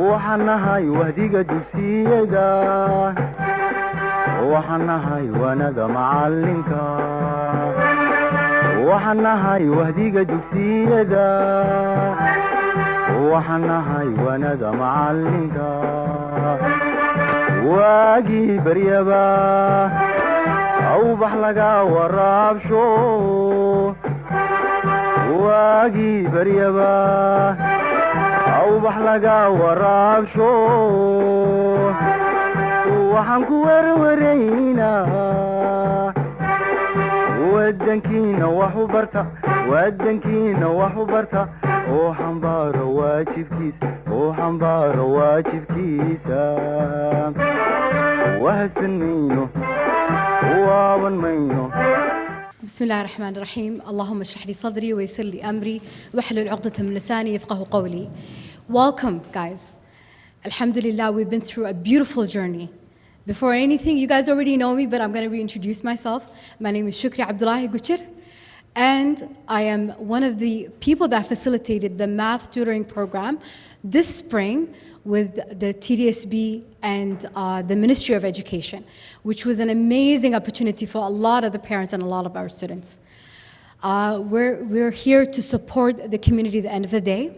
waxaan nahay wahdiga dugsiyada waxaan nahay wanaga macalinka waxaan nahay wahdiga dugsiyada waxaan nahay wanaga macalinka waagii baryaba awbax laga waraabsho waagii baryaba awbax laga waraabsho waxaan ku warwaraynaa wadankiina wax u barta oo xambaaro waajibkiisa wahadsan mayno waaban mayno بسم الله الرحمن الرحيم اللهم اشرح لي صدري ويسر لي أمري واحلل عقدة من لساني يفقه قولي. Welcome guys. Alhamdulillah, we've been through a beautiful journey. Before anything, you guys already know me, but I'm going to reintroduce myself. My name is Shukri Abdullahi Guchir, and I am one of the people that facilitated the math tutoring program this spring with the TDSB and the Ministry of Education, which was an amazing opportunity for a lot of the parents and a lot of our students. We're here to support the community at the end of the day,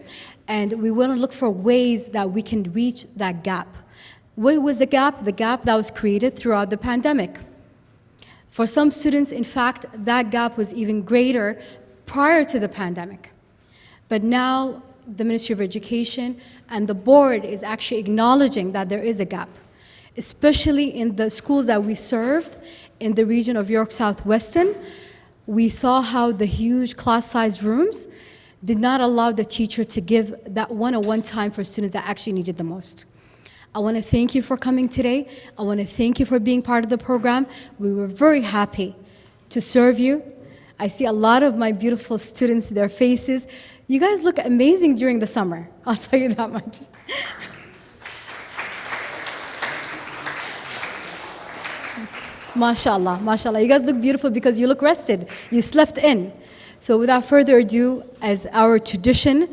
and we want to look for ways that we can reach that gap. What was the gap? The gap that was created throughout the pandemic. For some students, in fact, that gap was even greater prior to the pandemic. But now, the Ministry of Education and the board is actually acknowledging that there is a gap, especially in the schools that we served in the region of York Southwestern. We saw how the huge class size rooms did not allow the teacher to give that one-on-one time for students that actually needed the most. I want to thank you for coming today. I want to thank you for being part of the program. We were very happy to serve you. I see a lot of my beautiful students, their faces. You guys look amazing during the summer, I'll tell you that much. MashaAllah, MashaAllah. You guys look beautiful because you look rested. You slept in. So without further ado, as our tradition,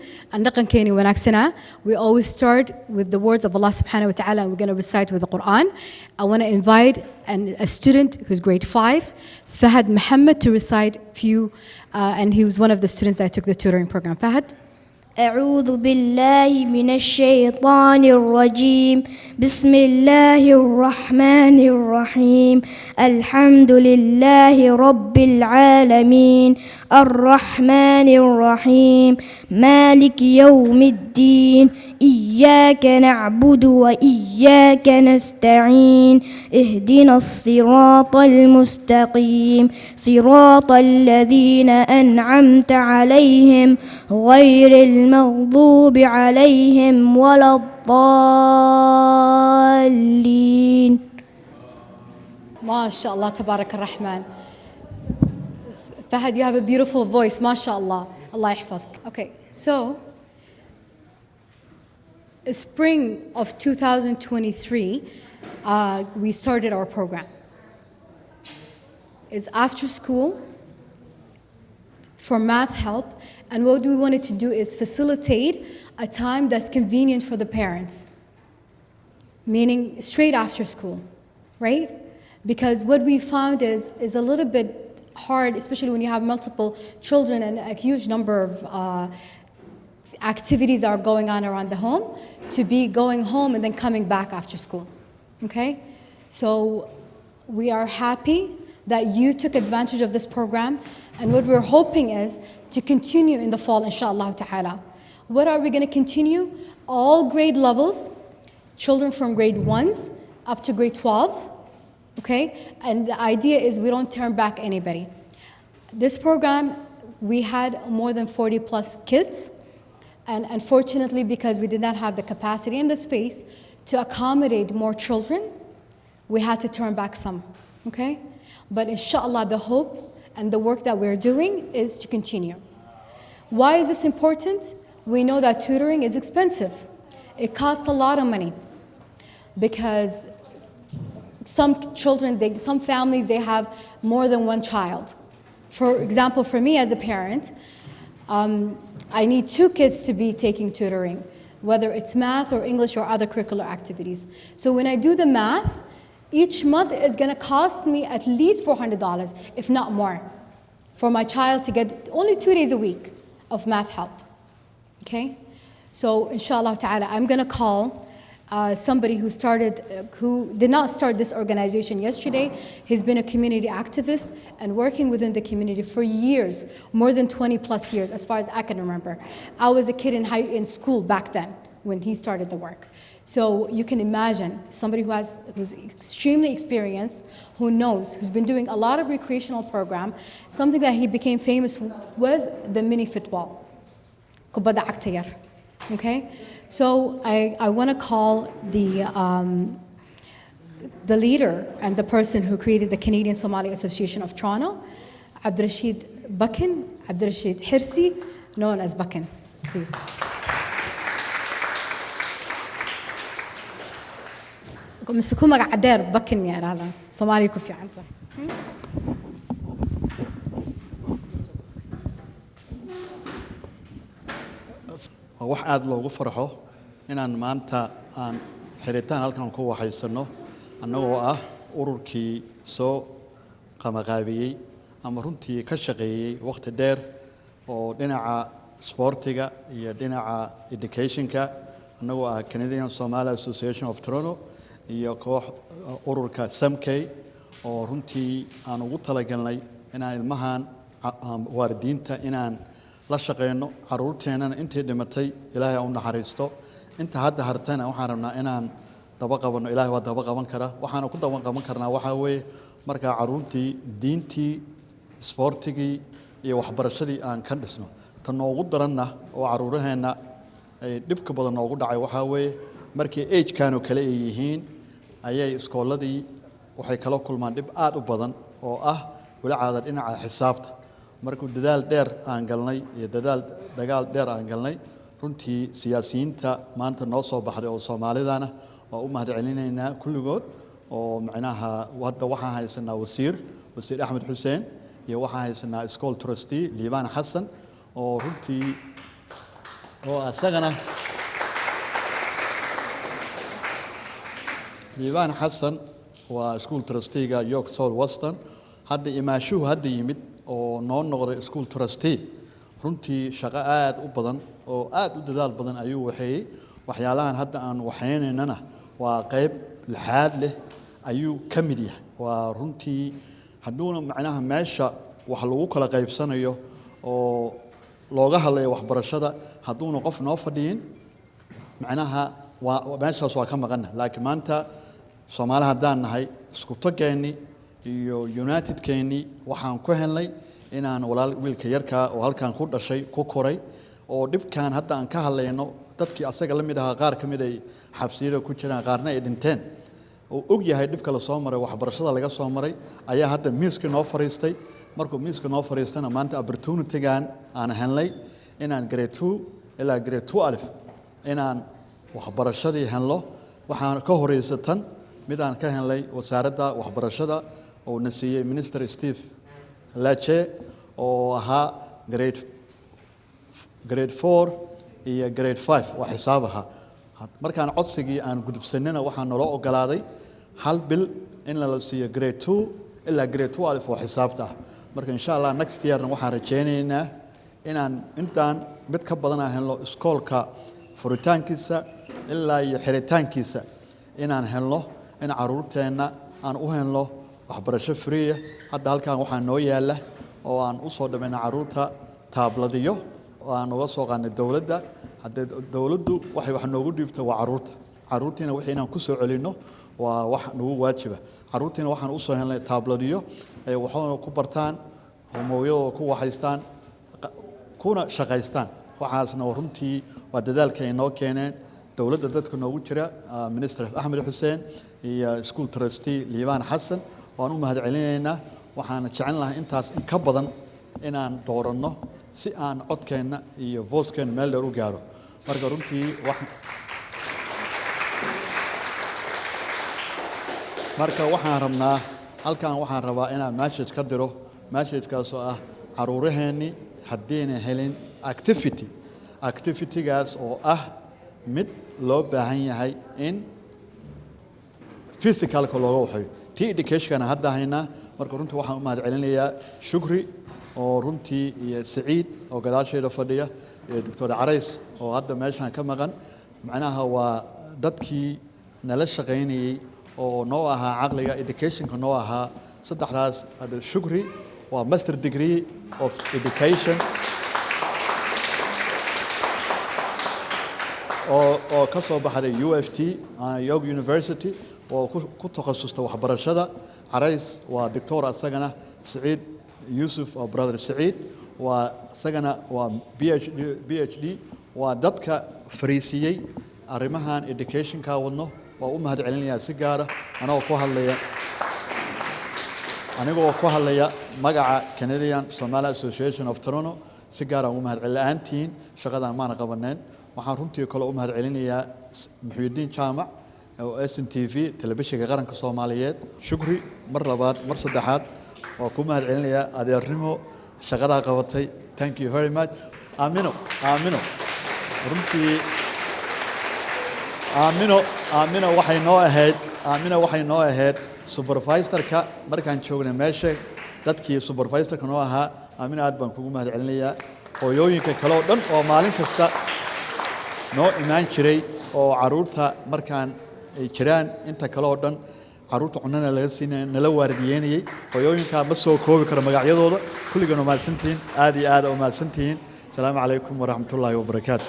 we always start with the words of Allah subhanahu wa ta'ala, and we're going to recite with the Quran. I want to invite a student who's grade 5, Fahad Muhammad, to recite few, and he was one of the students that took the tutoring program. Fahad? أعوذ بالله من الشيطان الرجيم بسم الله الرحمن الرحيم الحمد لله رب العالمين الرحمن الرحيم مالك يوم الدين إياك نعبد وإياك نستعين اهدنا الصراط المستقيم صراط الذين أنعمت عليهم غير المغضوب عليهم ولا الضالين. MashaAllah, Tabarak ar-Rahman. Fahad, you have a beautiful voice, MashaAllah. Allah yahfazk. Okay, so spring of 2023, we started our program. It's after school for math help. And what we wanted to do is facilitate a time that's convenient for the parents, meaning straight after school, right? Because what we found is a little bit hard, especially when you have multiple children and a huge number of activities are going on around the home, to be going home and then coming back after school, okay? So we are happy that you took advantage of this program, and what we're hoping is to continue in the fall, inshallah ta'ala. What are we going to continue? All grade levels, children from grade 1s up to grade 12, okay? And the idea is we don't turn back anybody. This program, we had more than 40 plus kids, and unfortunately, because we did not have the capacity and the space to accommodate more children, we had to turn back some, okay? But inshallah, the hope and the work that we're doing is to continue. Why is this important? We know that tutoring is expensive. It costs a lot of money because some children, some families, they have more than one child. For example, for me as a parent, I need 2 kids to be taking tutoring. whether it's math or English or other curricular activities. So when I do the math, each month is going to cost me at least $400, if not more, for my child to get only 2 days a week of math help. Okay? So inshallah ta'ala, I'm going to call somebody who did not start this organization yesterday. He's been a community activist and working within the community for years, more than 20 plus years, as far as I can remember. I was a kid in school back then when he started the work. So you can imagine somebody who's extremely experienced, who knows, who's been doing a lot of recreational program. Something that he became famous was the mini football. Kubada Aktayar. Okay? So I want to call the leader and the person who created the Canadian Somali Association of Toronto, Abdurrashid Bakin, Abdurrashid Hirsi, known as Bakin, please. مسكوا مقع عدير بكن يا هذا صومالي كوفي عنده. wax aad loogu farxo inaan maanta aan xiritaan halkan ku waxaysano annagoo ah ururkii soo qamaqaabiyay ama runtii ka shaqeeyay waqti dheer oo dhinaca sportiga iyo dhinaca educationka annagoo ah Canadian Somali Association of Toronto iyo koox ururka Samkay oo runtii aan ugu talagalnay inaan ilmahan waalidiinta inaan la shaqeeyno caruurteenana intii dhimatay Ilaahay u naxariisto inta hadda hartana waxaan rabnaa inaan daba qabano Ilaahay waa daba qaban kara waxaan ku daba qaban karnaa waxa weeye marka caruurtii diintii sportigii iyo waxbarashadii aan ka dhisno tan ugu daranna oo caruuraheena ay dhibka badan ugu dhacay waxa weeye markii age kaano kale ay yihiin ayay iskooladii waxay kala kulmaan dhib aad u badan oo ah wala caadad dhinaca xisaabta markuu dadaal dheer aan galnay iyo dagaal dheer aan galnay runtii siyaasiyiinta maanta noo soo baxday oo Soomaalidana waa u mahadcelinaynaa kulligood oo macnaha hadda waxaan haysanaa wasiir Axmed Xuseen iyo waxaan haysanaa school trustee Liibaan Xasan oo runtii oo asagana Liibaan Xasan waa school trustee-ga York South Western hadda imaashuhu hadda yimid oo noo noqday school trustee runtii shaqo aad u badan oo aad u dadaal badan ayuu waxeeyay waxyaalahan hadda aan waxaynaynana waa qayb laxaad leh ayuu ka mid yahay waa runtii haduuna macnaha meesha wax lagu kala qaybsanayo oo looga hadlayo waxbarashada haduuna qof noo fadhiyin macnaha meeshaas waa ka maqana laakiin maanta Soomaaliya hadaan nahay isku tageeni iyo United Kenya waxaan ku helnay inaan walaal wiilka yarka oo halkan ku dhashay ku koray oo dhibkan hadda aan ka hadlayno dadkii asaga la mid ah qaar kamid ay xabsiyada ku jiraan qaarna ay dhinteen oo og yahay dhibka la soo maray waxbarashada laga soo maray ayaa hadda miiska noo fariistay markuu miiska noo fariistana maanta opportunity-gan aan helnay inaan grade 2 ilaa grade 2 alif inaan waxbarashadii helno waxaan ka horeysatan mid aan ka helnay wasaaradda waxbarashada oo nasiiyay Minister Steve Lache oo ahaa grade 4 iyo grade 5 wax xisaabaha markaan codsigii aan gudubsanina waxaan noo ogolaaday hal bil in la siiyo grade 2 ilaa grade 2 alif wax xisaabta marka insha Allah next year waxaan rajaynaynaa inaan intaan mid ka badan aan helno iskoolka furitaankiisa ilaa iyo xiritaankiisa inaan helno in caruurteena aan u helno waxbarasho free hadda halkan waxaan noo yaala oo aan u soo dhameeyay caruurta taabladiyo oo aan uga soo qaadnay dawladda hadda dawladdu waxay wax noogu dhiibtay waa caruurtiina wixii inaan ku soo celino waa wax nagu waajiba caruurtiina waxaan u soo helnay taabladiyo ay waxooda ku bartaan hoomooyadooda ku waxaystaan kuna shaqaystaan waxaasna runtii waa dadaalka ay noo keeneen dawladda dadka noogu jira Minister Axmed Xuseen iyo school trustee Liibaan Xasan waan u mahadcelinaynaa waxaan jecel lahaa intaas in ka badan inaan dooranno si aan codkeena iyo vote-keena meel dheer u gaaro marka runtii waxaan rabnaa halkan waxaan rabaa inaan message ka diro message-kaas oo ah caruuraheeni haddiina helin activity-gaas oo ah mid loo baahan yahay in physicalka looga waxayo tii educationkana hadda haynaa marka runtii waxaan u mahad celinayaa shukri oo runtii iyo saciid oo gadaasheeda fadhiya iyo doctor carays oo hadda meeshaan ka maqan macnaha waa dadkii nala shaqaynayay oo noo ahaa caqliga educationka noo ahaa saddexdaas hadda shukri waa master degree of education oo ka soo baxday UFT York University oo ku takhasusta waxbarashada carays waa doctor asagana saciid yusuf oo brother saciid waa asagana waa PhD waa dadka fariisiyay arrimahan educationka wadno waa u mahad celinayaa si gaar ah anigoo ku hadlaya magaca Canadian Somali Association of Toronto si gaar ah u mahad celinaantiin shaqadan maana qabaneen waxaan runtii kale u mahad celinayaa Maxamudiin Jaamac oo SNTV Telefishinka Qaranka Soomaaliyeed shukri mar labaad mar saddexaad oo ku mahad celinayaa adeernimo shaqada qabatay thank you very much aamino runtii aamino waxay noo ahayd supervisorka markaan joognay meesha dadkii supervisorka noo ahaa aamino aad baan kugu mahad celinayaa hooyooyinka kale oo dhan oo maalin kasta noo imaan jiray oo caruurta markaan ay jiraan inta kale oo dhan caruurta cunana laga siinay nala waardiyeynayay hooyooyinka ma soo koobi karo magacyadooda kulligood ma santiin aad iyo aad oo ma santiin salaamu calaykum waraxmatullaahi wabarakaatuh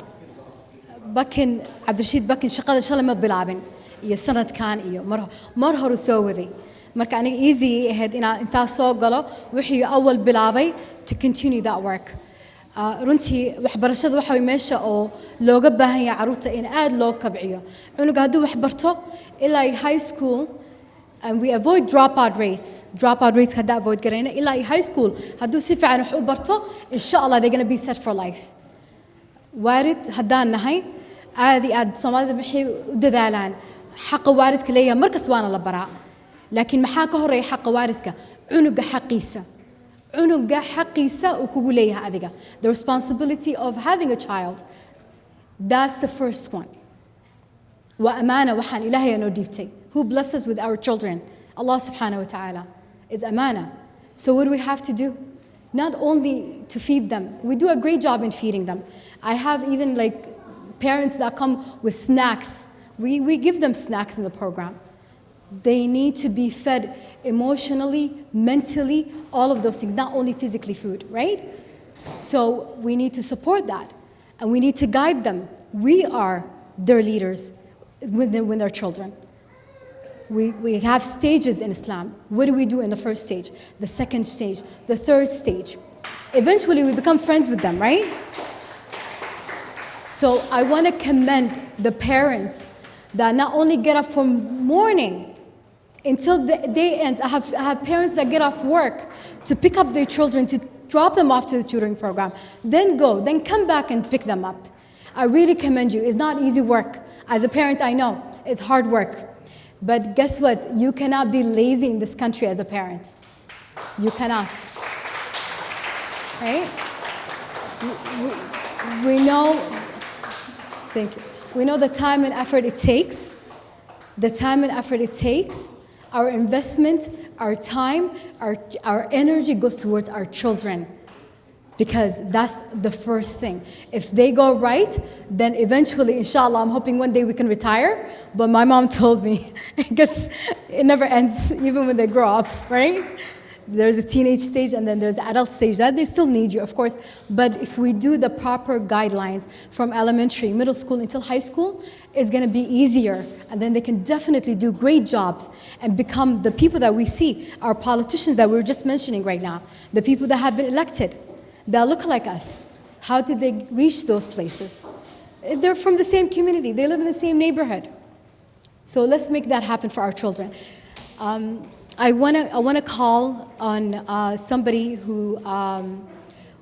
bakin cabdirashiid bakin shaqada shalay ma bilaabin iyo sanadkan iyo mar hore soo waday marka aniga easy ahayd intaa soo galo wixii awal bilaabay to continue that work runtii waxbarashada waxa way meesha oo looga baahan yahay caruurta in aad loo kabciyo cunuga hadduu wax barto ilaa high school and we avoid dropout rates hadda avoid garayna ilaa high school hadduu si fiican wax u barto insha Allah they're going to be set for life waarid haddaan nahay aad iyo aad Soomaalida maxay u dadaalaan xaqa waaridka leeyahay markas waana la baraa laakiin maxaa ka horeeya xaqa waaridka cunuga xaqiisa uu kugu leeyahay adiga the responsibility of having a child that's the first one wa amana waxaan ilaahay noo dhiibtay who blesses us with our children Allah subhanahu wa ta'ala is amana so what do we have to do not only to feed them we do a great job in feeding them I have even like parents that come with snacks we give them snacks in the program they need to be fed emotionally, mentally, all of those things, not only physically food, right? So we need to support that and we need to guide them. We are their leaders when they're children. We have stages in Islam. What do we do in the first stage, the second stage, the third stage? Eventually we become friends with them, right? So I want to commend the parents that not only get up from morning until the day ends. I have parents that get off work to pick up their children, to drop them off to the tutoring program, then come back and pick them up. I really commend you. It's not easy work. As a parent, I know it's hard work. But guess what? You cannot be lazy in this country as a parent. You cannot. Right? We know, thank you. We know the time and effort it takes. Our investment, our time, our energy goes towards our children because that's the first thing. If they go right, then eventually, inshallah, I'm hoping one day we can retire. But my mom told me it never ends, even when they grow up, right? There's a teenage stage and then there's the adult stage. That they still need you, of course. But if we do the proper guidelines from elementary, middle school until high school, it's going to be easier. And then they can definitely do great jobs and become the people that we see, our politicians that we were just mentioning right now, the people that have been elected, that look like us. How did they reach those places? They're from the same community. They live in the same neighborhood. So let's make that happen for our children. I want to call on somebody who,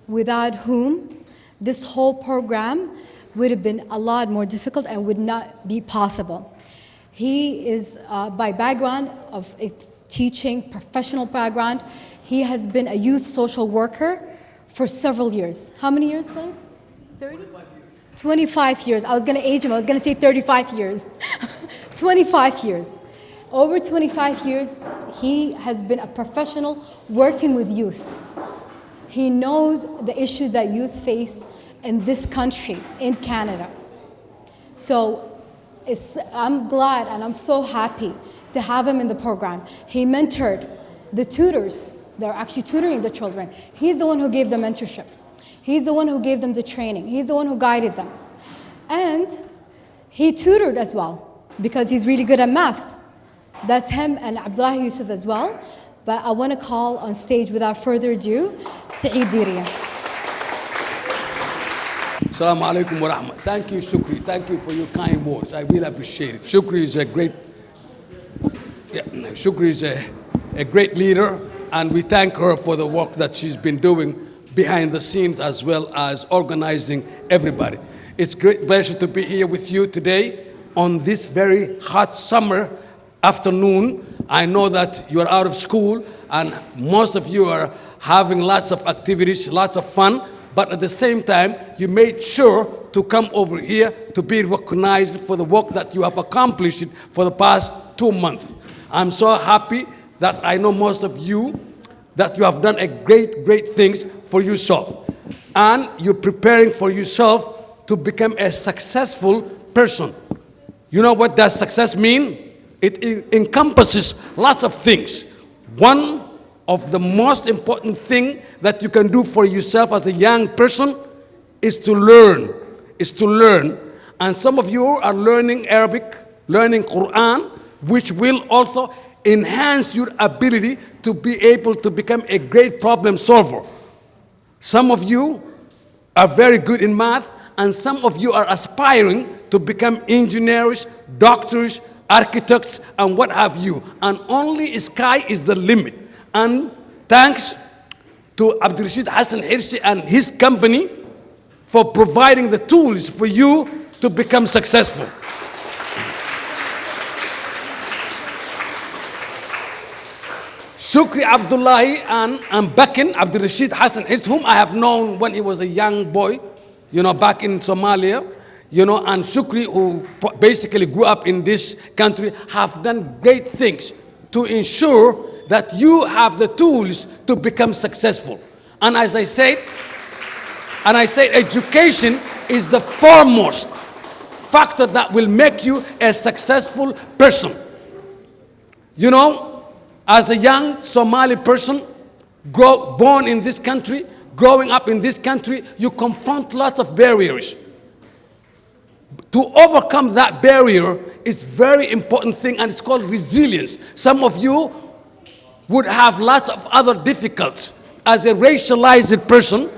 without whom this whole program would have been a lot more difficult and would not be possible. He is by background of a teaching, professional background. He has been a youth social worker for several years. How many years, like? 30? 25 years. I was going to age him. I was going to say 35 years. 25 years. Over 25 years, he has been a professional working with youth. He knows the issues that youth face in this country, in Canada. So I'm glad and I'm so happy to have him in the program. He mentored the tutors that are actually tutoring the children. He's the one who gave them mentorship. He's the one who gave them the training. He's the one who guided them. And he tutored as well because he's really good at math. That's him and Abdullah Yusuf as well. But I want to call on stage without further ado, Saeed Diria. Assalamu alaikum wa rahmat. Thank you, Shukri. Thank you for your kind words. I really appreciate it. Shukri is a great leader, and we thank her for the work that she's been doing behind the scenes as well as organizing everybody. It's a great pleasure to be here with you today on this very hot summer afternoon. I know that you're out of school and most of you are having lots of activities, lots of fun, but at the same time, you made sure to come over here to be recognized for the work that you have accomplished for the past 2 months. I'm so happy that I know most of you that you have done a great things for yourself. And you're preparing for yourself to become a successful person. You know what does success mean? It encompasses lots of things. One of the most important thing that you can do for yourself as a young person is to learn. And some of you are learning Arabic, learning Quran, which will also enhance your ability to be able to become a great problem solver. Some of you are very good in math, and some of you are aspiring to become engineers, doctors, architects, and what have you. And only sky is the limit. And thanks to Abdurrashid Hassan Hirsi and his company for providing the tools for you to become successful. Shukri Abdullahi and Bakin Abdurrashid Hassan Hirsi, whom I have known when he was a young boy, back in Somalia, and Shukri, who basically grew up in this country, have done great things to ensure that you have the tools to become successful. And as I said, education is the foremost factor that will make you a successful person. As a young Somali person, born in this country, growing up in this country, you confront lots of barriers. To overcome that barrier is very important thing, and it's called resilience. Some of you would have lots of other difficulties. As a racialized person,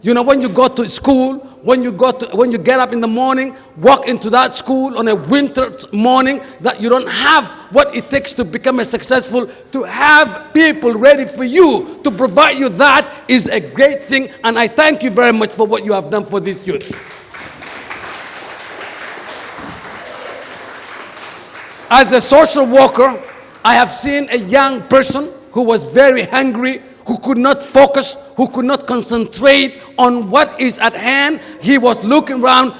when you go to school, when you get up in the morning, walk into that school on a winter morning, that you don't have what it takes to become a successful, to have people ready for you, to provide you, that is a great thing. And I thank you very much for what you have done for this youth. As a social worker, I have seen a young person who was very hungry, who could not focus, who could not concentrate on what is at hand. He was looking around,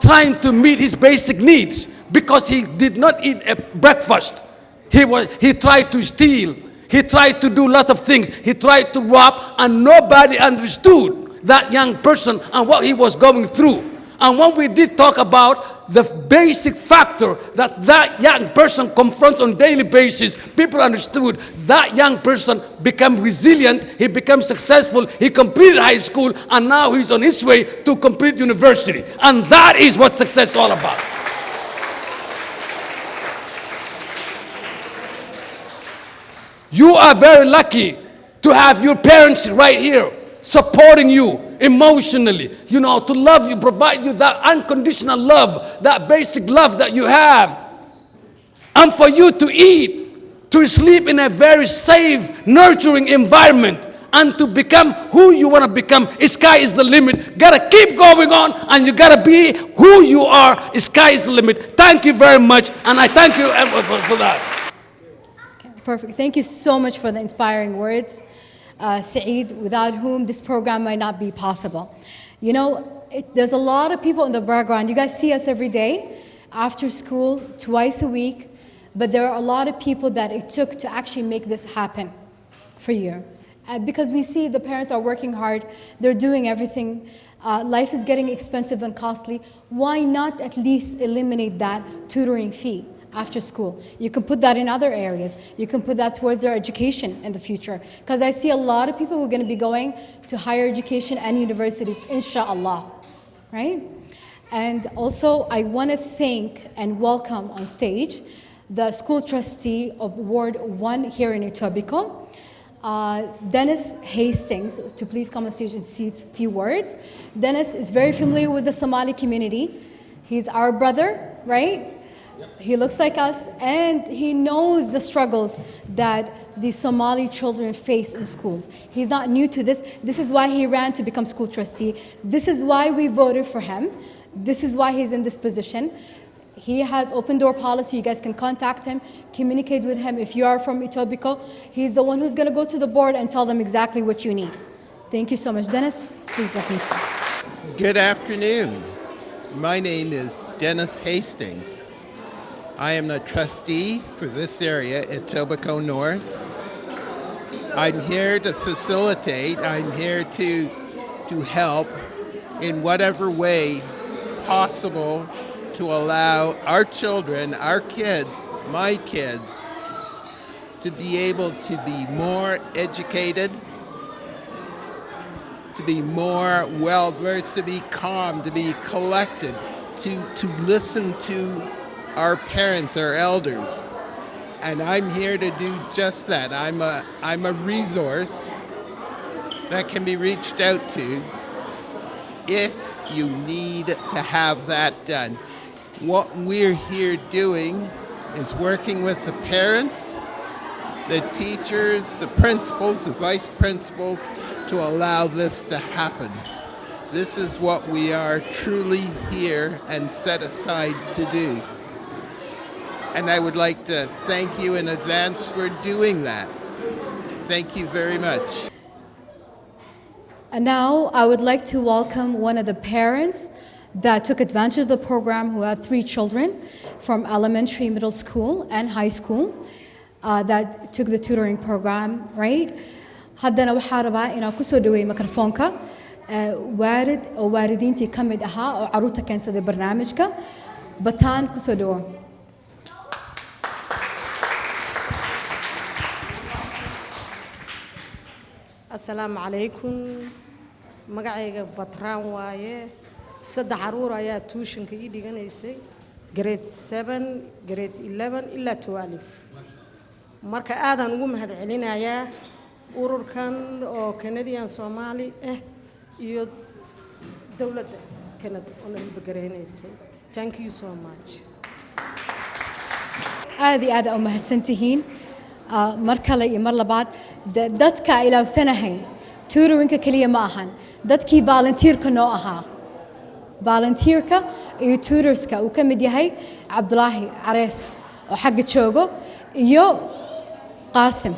trying to meet his basic needs because he did not eat a breakfast. He tried to steal. He tried to do lots of things. He tried to rob, and nobody understood that young person and what he was going through. And when we did talk about the basic factor that young person confronts on a daily basis, people understood that young person became resilient, he became successful, he completed high school, and now he's on his way to complete university. And that is what success is all about. You are very lucky to have your parents right here supporting you emotionally, to love you, provide you that unconditional love, that basic love that you have. And for you to eat, to sleep in a very safe, nurturing environment, and to become who you want to become. Sky is the limit. Gotta keep going on, and you gotta be who you are. Sky is the limit. Thank you very much, and I thank you for that. Okay, perfect. Thank you so much for the inspiring words. Saeed, without whom this program might not be possible. there's a lot of people in the background. You guys see us every day, after school, twice a week. But there are a lot of people that it took to actually make this happen for you. Because we see the parents are working hard, they're doing everything. Life is getting expensive and costly. Why not at least eliminate that tutoring fee after school? You can put that in other areas. You can put that towards their education in the future. Because I see a lot of people who are going to be going to higher education and universities, inshallah, right? And also, I want to thank and welcome on stage the school trustee of Ward 1 here in Etobicoke, Dennis Hastings, to please come on stage and say a few words. Dennis is very familiar with the Somali community. He's our brother, right? Yep. He looks like us, and he knows the struggles that the Somali children face in schools. He's not new to this. This is why he ran to become school trustee. This is why we voted for him. This is why he's in this position. He has open door policy. You guys can contact him, communicate with him. If you are from Etobicoke, he's the one who's going to go to the board and tell them exactly what you need. Thank you so much. Dennis, please welcome you. Good afternoon. My name is Dennis Hastings. I am the trustee for this area, Etobicoke North. I'm here to facilitate. I'm here to help in whatever way possible to allow our children, our kids, my kids, to be able to be more educated, to be more well-versed, to be calm, to be collected, to listen to our parents, our elders. And I'm here to do just that. I'm a resource that can be reached out to if you need to have that done. What we're here doing is working with the parents, the teachers, the principals, the vice principals to allow this to happen. This is what we are truly here and set aside to do. And I would like to thank you in advance for doing that. Thank you very much. And now I would like to welcome one of the parents that took advantage of the program, who had 3 children from elementary, middle school, and high school that took the tutoring program, right? haddana waxaa rabaa inaan ku soo dhaweeyo mikrofoonka waalid oo waalidiintii ka mid ahaa oo caruurta keensaday barnaamijka bataan ku soo dhawo. السلام عليكم magacayga batraan waaye saddex caruur ayaa tuushanka ii dhiganaysay grade 7 grade 11 ilaa 12 marka aadan ugu mahad celinayaa ururkan oo Canadian Somali iyo dawladda Canada oo la hilbagareysay. Thank you so much. aad u mahadsantihiin mar kale iyo mar labaad dadka ilaawsanahay tutorinka kaliya ma ahan dadkii volunteerka noo ahaa volunteerka iyo tutorska uu ka mid yahay Cabdulaahi Carees oo xagga joogo iyo Qaasim